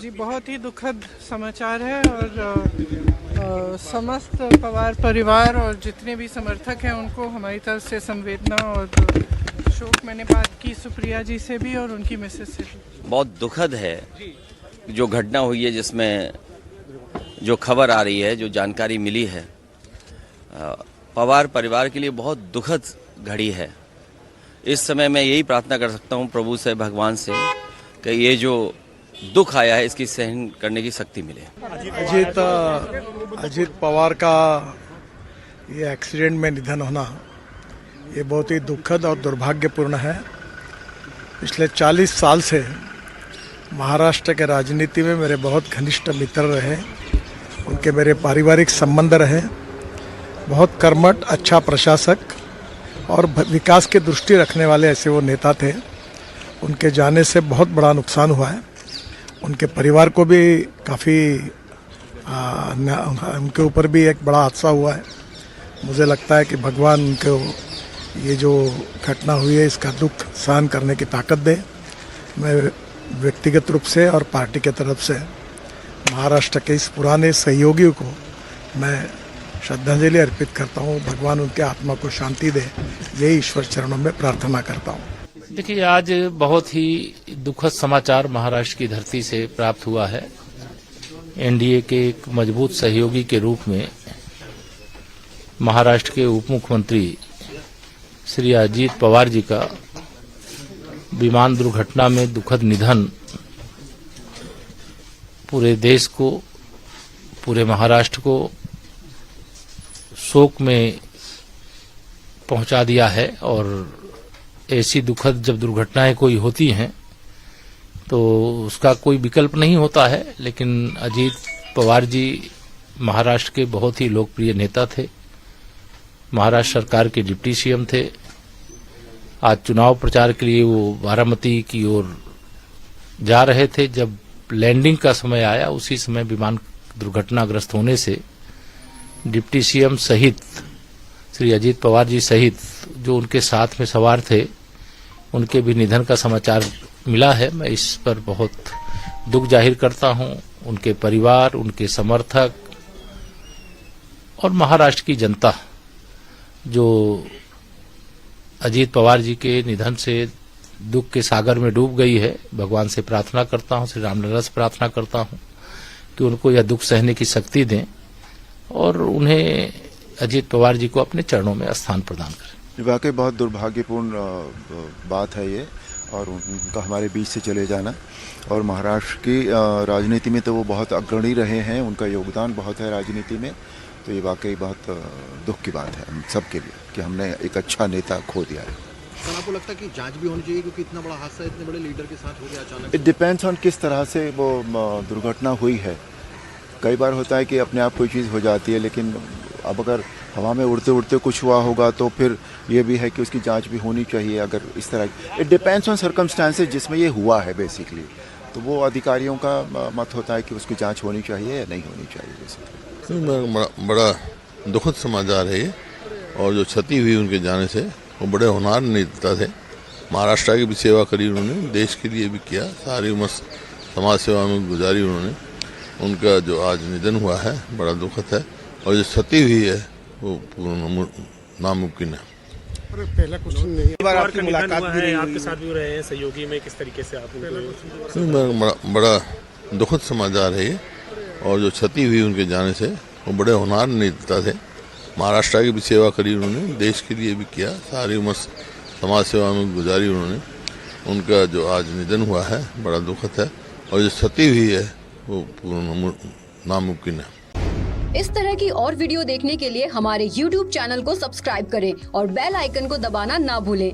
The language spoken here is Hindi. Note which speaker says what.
Speaker 1: जी, बहुत ही दुखद समाचार है और समस्त पवार परिवार और जितने भी समर्थक हैं उनको हमारी तरफ से संवेदना और शोक। मैंने बात की सुप्रिया जी से भी और उनकी मिसेस से भी।
Speaker 2: बहुत दुखद है जो घटना हुई है, जिसमें जो खबर आ रही है, जो जानकारी मिली है, पवार परिवार के लिए बहुत दुखद घड़ी है। इस समय मैं यही प्रार्थना कर सकता हूं प्रभु से, भगवान से, कि ये जो दुख आया है इसकी सहन करने की शक्ति मिले।
Speaker 3: अजीत पवार का ये एक्सीडेंट में निधन होना ये बहुत ही दुखद और दुर्भाग्यपूर्ण है। पिछले 40 साल से महाराष्ट्र के राजनीति में मेरे बहुत घनिष्ठ मित्र रहे, उनके मेरे पारिवारिक संबंध रहे। बहुत कर्मठ, अच्छा प्रशासक और विकास की दृष्टि रखने वाले ऐसे वो नेता थे। उनके जाने से बहुत बड़ा नुकसान हुआ है। उनके परिवार को भी काफ़ी उनके ऊपर भी एक बड़ा हादसा हुआ है। मुझे लगता है कि भगवान उनको ये जो घटना हुई है इसका दुख सहन करने की ताकत दे। मैं व्यक्तिगत रूप से और पार्टी के तरफ से महाराष्ट्र के इस पुराने सहयोगियों को मैं श्रद्धांजलि अर्पित करता हूँ। भगवान उनके आत्मा को शांति दे, यही ईश्वर चरणों में प्रार्थना करता हूँ।
Speaker 4: देखिए, आज बहुत ही दुखद समाचार महाराष्ट्र की धरती से प्राप्त हुआ है। एनडीए के एक मजबूत सहयोगी के रूप में महाराष्ट्र के उप मुख्यमंत्री श्री अजीत पवार जी का विमान दुर्घटना में दुखद निधन पूरे देश को, पूरे महाराष्ट्र को शोक में पहुंचा दिया है। और ऐसी दुखद जब दुर्घटनाएं कोई होती हैं तो उसका कोई विकल्प नहीं होता है। लेकिन अजीत पवार जी महाराष्ट्र के बहुत ही लोकप्रिय नेता थे, महाराष्ट्र सरकार के डिप्टी सीएम थे। आज चुनाव प्रचार के लिए वो बारामती की ओर जा रहे थे। जब लैंडिंग का समय आया, उसी समय विमान दुर्घटनाग्रस्त होने से डिप्टी सीएम सहित श्री अजीत पवार जी सहित जो उनके साथ में सवार थे, उनके भी निधन का समाचार मिला है। मैं इस पर बहुत दुख जाहिर करता हूं। उनके परिवार, उनके समर्थक और महाराष्ट्र की जनता जो अजीत पवार जी के निधन से दुख के सागर में डूब गई है, भगवान से प्रार्थना करता हूं, श्री रामलला से प्रार्थना करता हूं कि उनको यह दुख सहने की शक्ति दें और उन्हें, अजीत पवार जी को, अपने चरणों में स्थान प्रदान करें।
Speaker 5: वाकई बहुत दुर्भाग्यपूर्ण बात है ये, और उनका हमारे बीच से चले जाना। और महाराष्ट्र की राजनीति में तो वो बहुत अग्रणी रहे हैं, उनका योगदान बहुत है राजनीति में। तो ये वाकई बहुत दुख की बात है हम सबके लिए कि हमने एक अच्छा नेता खो दिया है।
Speaker 6: सर, आपको लगता है कि जांच भी होनी चाहिए, क्योंकि इतना बड़ा हादसा इतने बड़े लीडर के साथ हो गया अचानक?
Speaker 5: इट डिपेंड्स ऑन किस तरह से वो दुर्घटना हुई है। कई बार होता है कि अपने आप कोई चीज़ हो जाती है, लेकिन अब अगर हवा में उड़ते उड़ते कुछ हुआ होगा तो फिर ये भी है कि उसकी जांच भी होनी चाहिए। अगर इस तरह, इट डिपेंड्स ऑन सर्कमस्टांसेस जिसमें ये हुआ है बेसिकली, तो वो अधिकारियों का मत होता है कि उसकी जांच होनी चाहिए या नहीं होनी चाहिए बेसिकली।
Speaker 7: बड़ा दुखद समाचार है ये, और जो क्षति हुई उनके जाने से, वो बड़े होनहार नेता थे। महाराष्ट्र की भी सेवा करी उन्होंने, देश के लिए भी किया, सारी उम्र समाज सेवा में गुजारी उन्होंने। उनका जो आज निधन हुआ है बड़ा दुखद है, और जो क्षति हुई है वो नामुमकिन है।
Speaker 6: पहला क्वेश्चन नहीं,
Speaker 8: बार आपकी मुलाकात भी है, आपके साथ भी रहे हैं सहयोगी में, किस तरीके से आप उनको?
Speaker 7: बड़ा दुखद समाचार है ये, और जो क्षति हुई उनके जाने से, वो बड़े होनहार नेता थे। महाराष्ट्र की भी सेवा करी उन्होंने, देश के लिए भी किया, सारी उम्र समाज सेवा में गुजारी उन्होंने। उनका जो आज निधन हुआ है बड़ा दुखद है, और जो क्षति हुई है वो नामुमकिन है।
Speaker 9: इस तरह की और वीडियो देखने के लिए हमारे YouTube चैनल को सब्सक्राइब करें और बेल आइकन को दबाना ना भूलें।